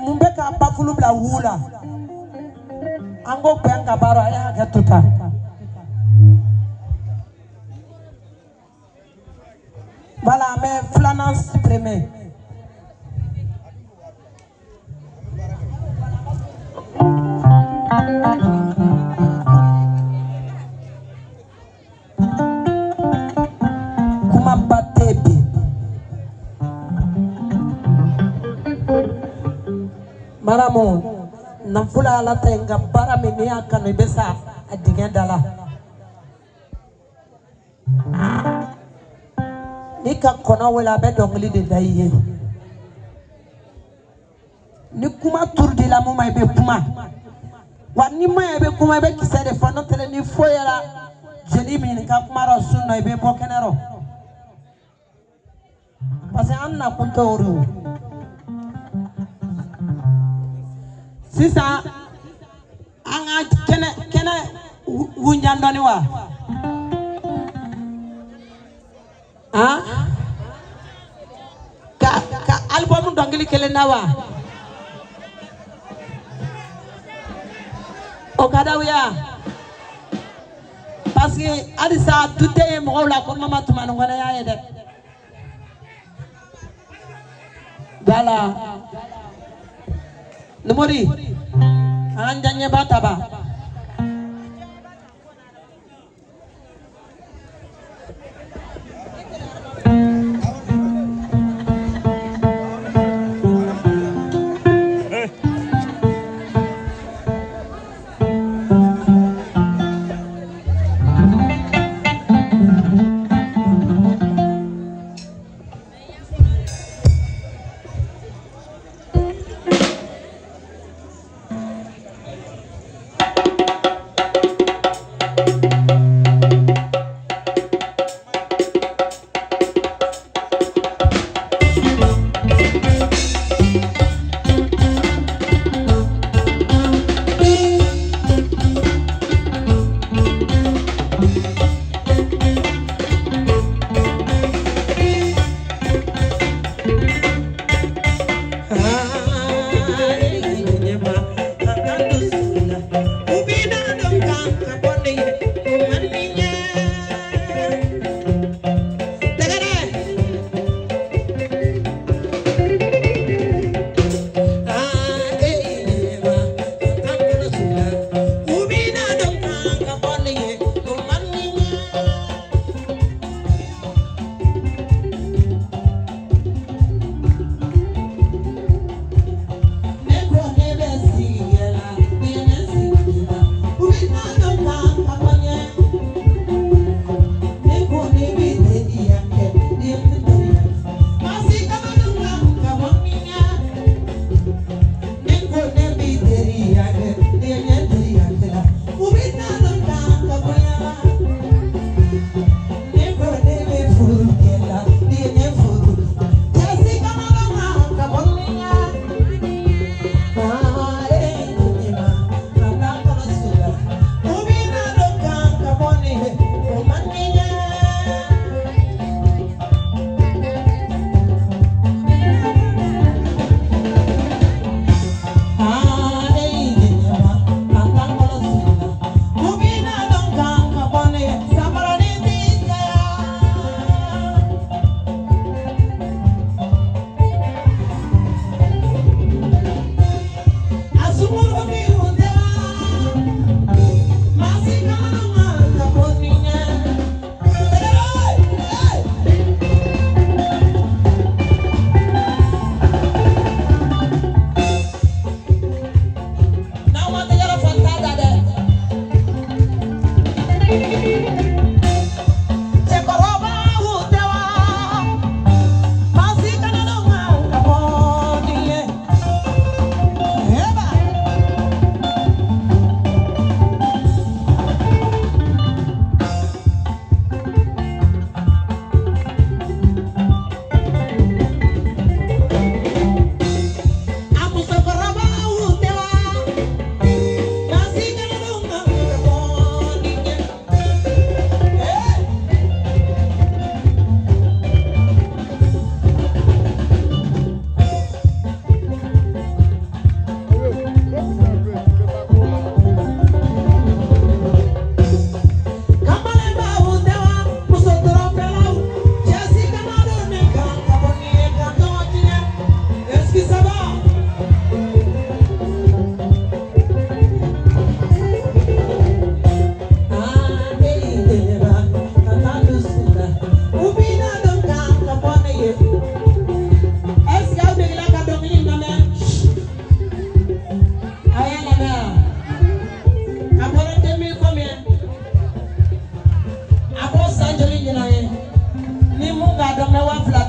Mumbeka bafulu bla wula ango penga bara ya gatuta voilà mais flanance premier kuma batebi maramo namfula ala tenga bara mimi akano besa adigenda nika kona wala be dongli de daiye ni kuma turdi la muma be kuma wani ma be kuma be kisere fano tele ni foyera jeli min ka kuma ro sunno be bokenero parce que anna kuntoru sisa anga kene wunjandoni wa ka album dongili kele nawa o kadawiya parce que alisa tutte mo la ko mama tuma ngona yaye de dala numori anjanye bataba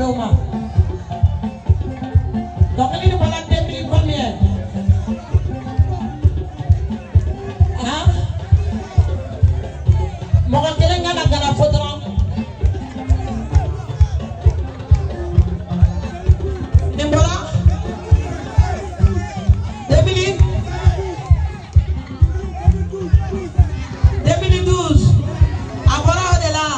Doma. Donc, il y a 2000 combien? Hein? Mon keleng a la photo. Nimbola? 2012. Agora de lá.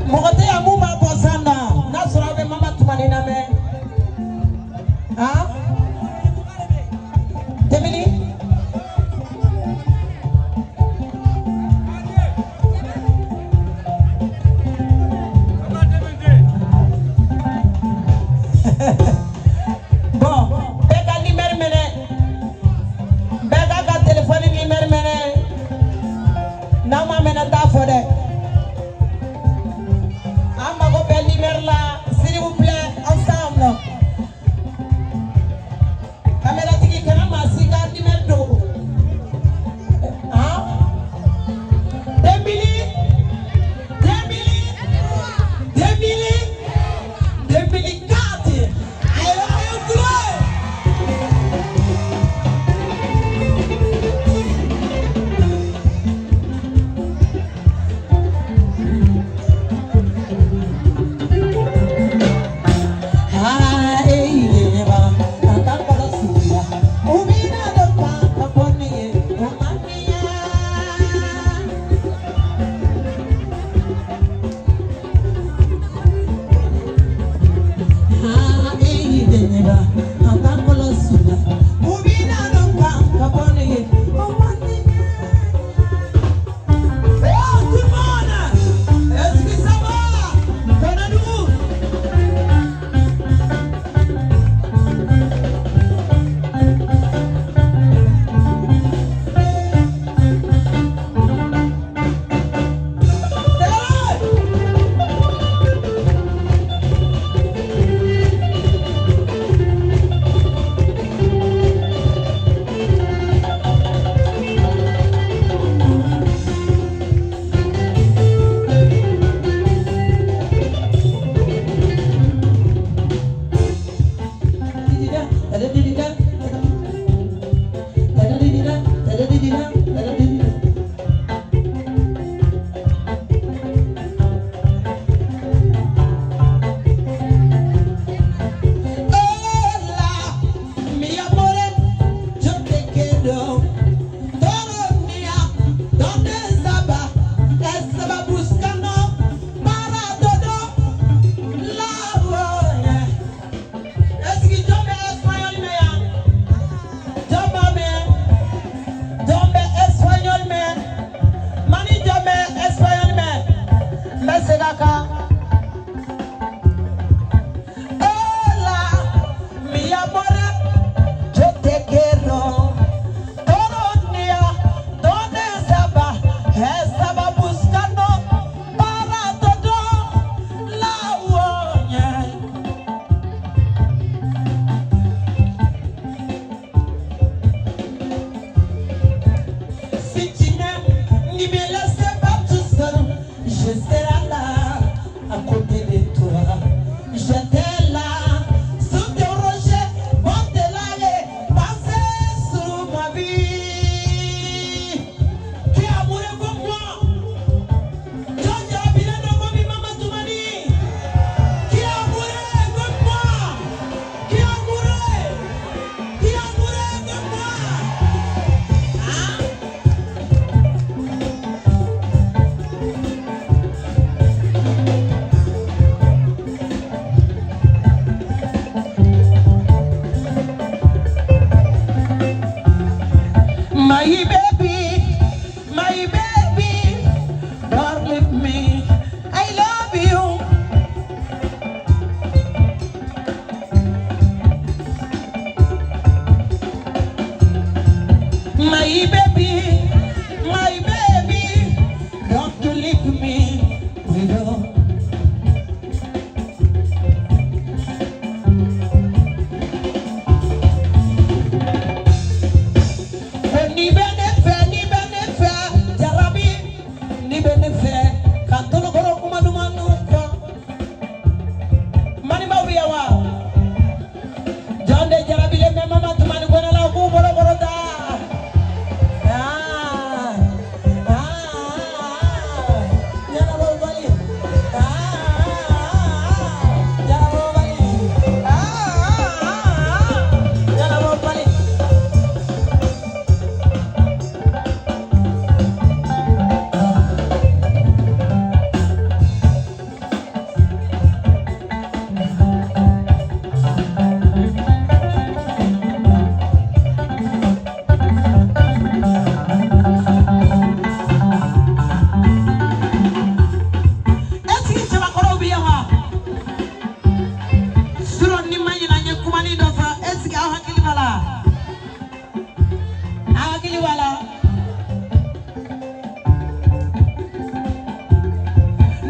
Mogote ya mumba bosanda. Nasura be mama tumanina me. Hein? 2000. Bon, beka numéro mene. Beka ka téléphone numéro mene. Na ma mena ta fode. Amma go bel numéro là, s'il vous plaît, ensemble. Caméra tiki kana masika numéro do. Hein? 2000 2004.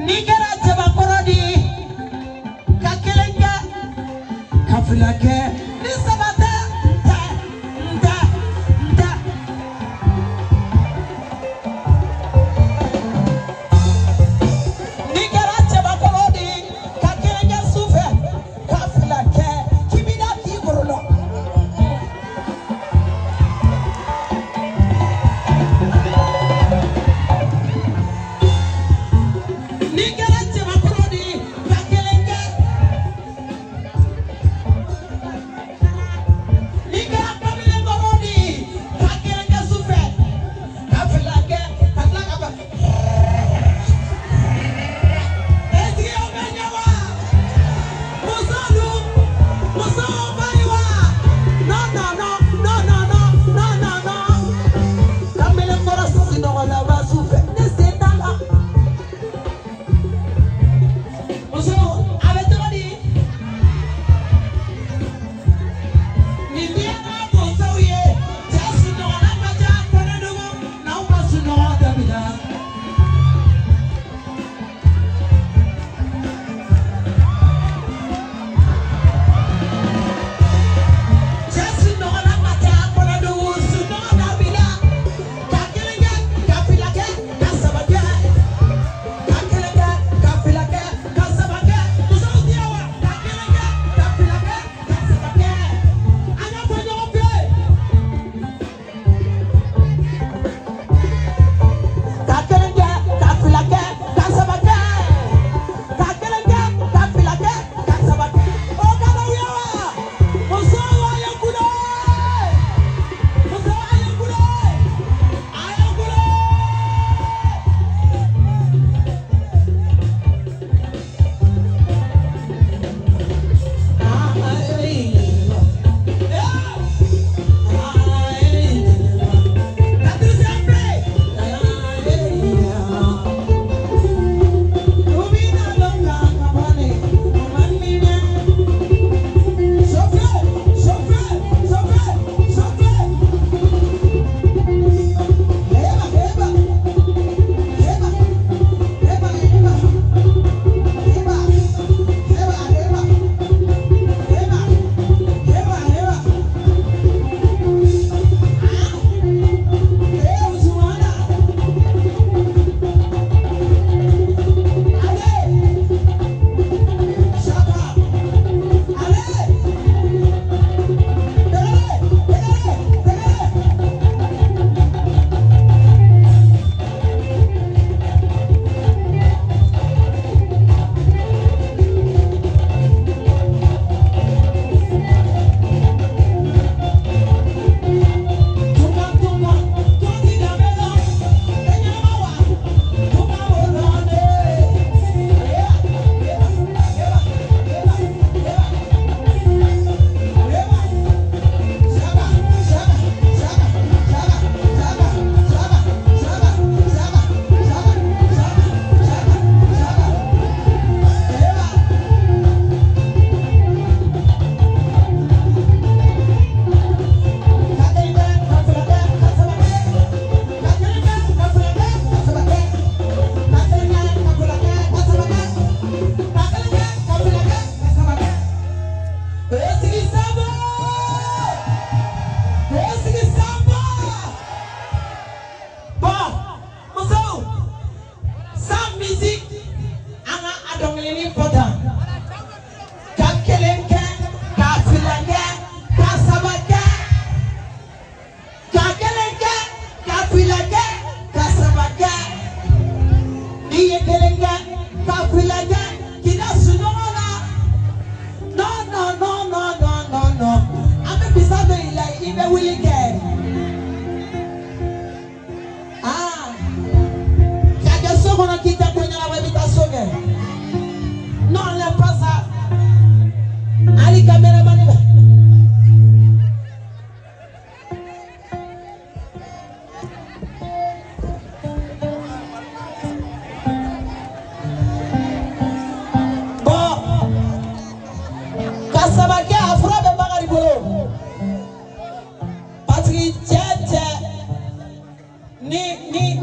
Nigera Jabakorodi, Kakelenga, Kafilake, Nisabata, da. Nigera Jabakorodi, Kakelenga Sufe, Kafilake, Kibida Kiborono.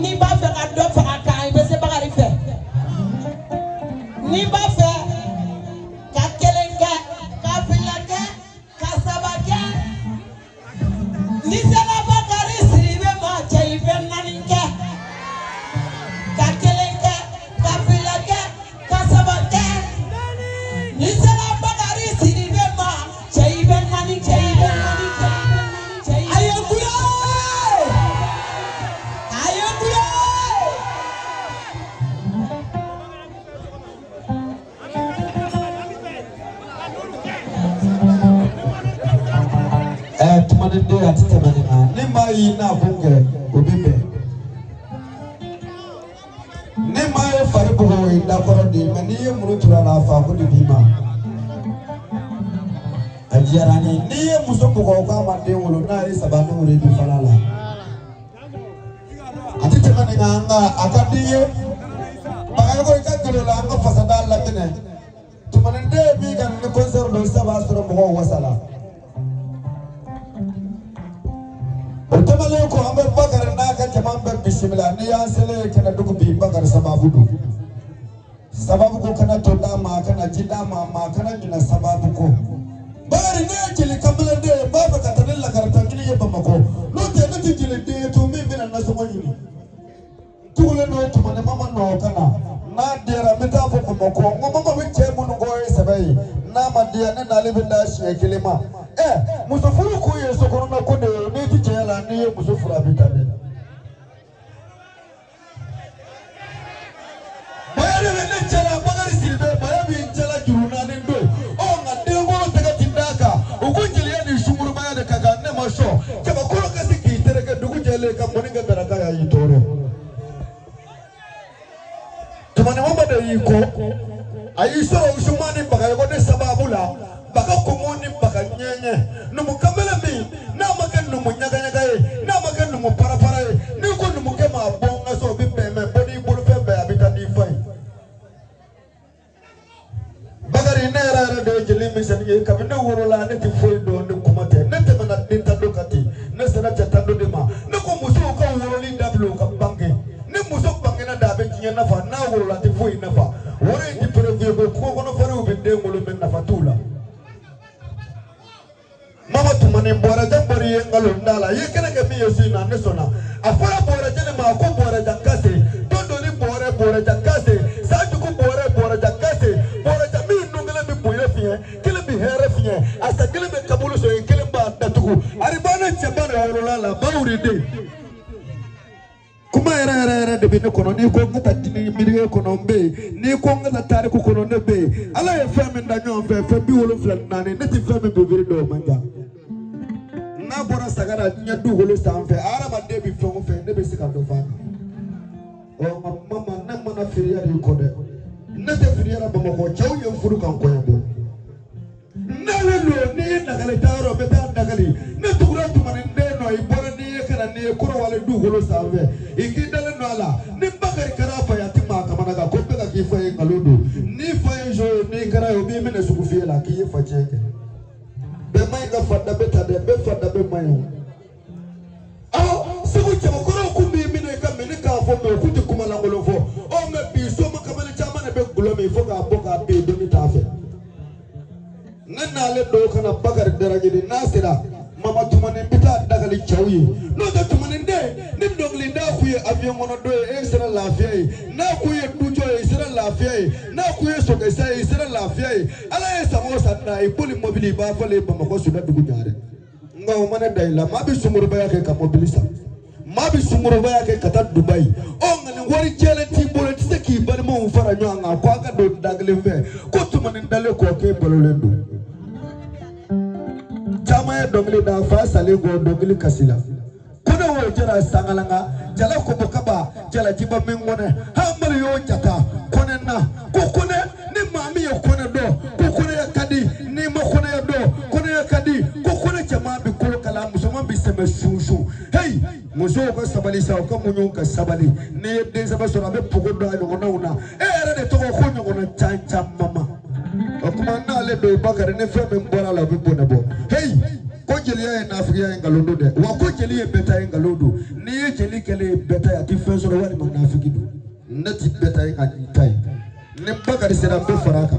ni ba fɛ ka dɔ fara kan i bɛ se Bakari fɛ de atitemana ne mai na bunge obibe ne mai fare ko da korodi mani murutura la fa ko dibima ajarani ne muso ko ka ma de wolo na sabanu re bi falala atitemana nga akadiye bagay ko ikagalo la nga fasada la tene tumanende bi kan ne concert do sabasro mo wasala utamale ko amber bakar na ka jamam ber bismillah ni ya sele kana duku bi bakar sababu do sababu ko kana to dama kana jidama ma kana gina sababu ko bari ne jili kamala de baba ka tanilla karata gini yeba mako no te ne jili de to mi bina na so wani tule no to mane mama no kana na dera meta fo mako mama we che mun go sabai na madia ne na lebinda shi kelema musofuru ko yeso ko na ko de ne ti jela ni ye musofuru abitane bayale ne jela bagari silbe bayabi jela juruna ne do o nga de ngoro tega tindaka ukunjili ya ni shumuru bayade kaga ne masho ke bakoro kasi ki tereke dugu jele ka moninga beraka ya yitoro tumane wamba de yiko ayiso ushumani bagayo ko de sababula baka komoni baka nyenye numu kamela mi na maka numu nyaga nyaga na maka numu para para ni ko numu kema bonga so bi peme bodi bulu fembe abita di fay bagari nera de jeli mi sen ye kamina worola ne ti foy do ne kumate ne te mana din tando kati ne sana tando de ma ne ko muso ko woroli dablo ka bange ne muso bange na dabe kinya na fa na worola ti foy na fa wore di preview ko no faru bi de ngolo men na fatula mama tumane bora jambori ngalo ndala yekene ke mi yosi na nesona afara bora jene ma ko bora jakase dondo ni bora jakase saju ko bora jakase bora jami nungele bi boye fie kele bi here fie asa kele be kabulu so kele ba datuku aribana chabana rolala bawri de kuma era de bino kono ni ko ngata tini mirige kono be ni ko ngata tare ko kono ne be ala e femme ndanyo fe bi wolo flan nane neti femme be viri do manja na bora sagara nya du wolo sanfe ara ba de bi fon fe ne be sika do fa o mama na mana firiya de ko de ne te firiya ba mo ko chaw ye furu kan ko yabo na le no ni dagale taro be ta dagali ne tukura tu man de no i bora ni kana ni ko wala du wolo sanfe iki dale no ala ni bagari kara fa ya tima kamana ga ko be ga ki fa ngalodo ni fa jo ni kara yo bi mena suku fi la ki fa cheke be mai ga fa da beta de be fa da be mai suku chama ko ko bi mena ka mena ka fo me ku ti kuma la ngolo fo o me bi so ma kamana chama na be gulo me fo ga boka be do ni ta fe nanna le do kana bagar daraje di nasira mama tumane bita dagali chawyi no da tumane de nim dogli da kuye avion ngono do e sera lafiya na kuye dujo e sera lafiya na kuye so ke sai sera lafiya ala e samo sanna e poli mobili ba fale ba mako su da dugu nyare ngaw mana dayla ma bi sumuru ba yake ka mobilisa ma bi sumuru ba yake ka ta dubai o ngani wori jele ti bolo ti se ki bal mo fara nyo nga ko ga do dagali ve ko tumane dale ko ke bolo lendo jama dongli da fa sale go dongli kasila kuna wo jara sangalanga jala ko bokaba jala jiba mengone hamal yo jata konena ko kone ni mami yo kone do ko kone ya kadi ni ma kone ya do kone ya kadi ko kone jama bi ko kala musoma bi seme shushu hey muso ko sabali sa ko munyo ka sabali ne de saba so be pogo do ayo ngona era de to ko ngona chancha mama okuma na le be bakare ne feme mbora la bi bonabo hey ko jeli ya na afriya ngalondo de wa ko jeli e beta ngalondo ni jeli kele beta ya ti fenso ro wali manafiki do nati beta ya tai ne bakare sera be faraka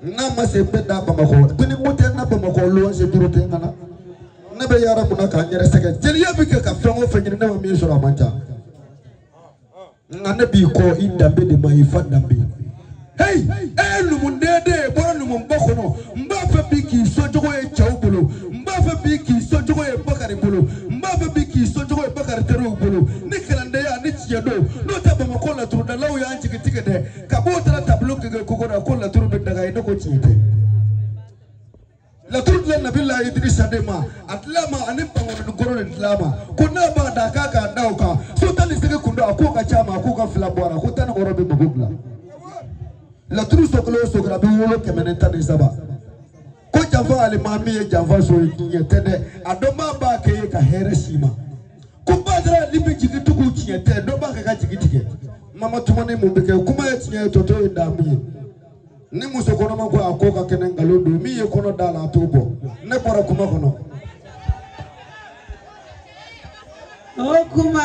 na ma se beta ba mako tuni moten na ba mako lo se duro te ngana ne be yara kuna ka nyere sege jeli ya bi ka fengo fenyi na ma mi so ra manja ngane bi ko indambe de mai fandambe hey lumundede bora lumumbokono mbafe biki sojogo e chawbulo mbafe biki sojogo e bakari bulo mbafe biki sojogo e bakari teru bulo nikalande ya nichiyado no taba makola turu da law ya anchi kitikede kabota tablo ke kokona kola turu be daga ino ko chite la tur la nabilla idris adema atlama anim bangon ngoro atlama kuna ba da kaka dauka so tali sege kundo akuka chama akuka flabora kutana ngoro be bugula la tur sokra bi wolo kemenenta ni saba ko java ali mami java so yetede adoma ba ke ka here shima ko badra libi jigitu ku chiete do ba ka jigitike mama tumane mo beke kuma yetinye toto indami ni muso kono ma ko akoka kenen ngalondo mi ye kono dala tobo ne bora kuma kono o kuma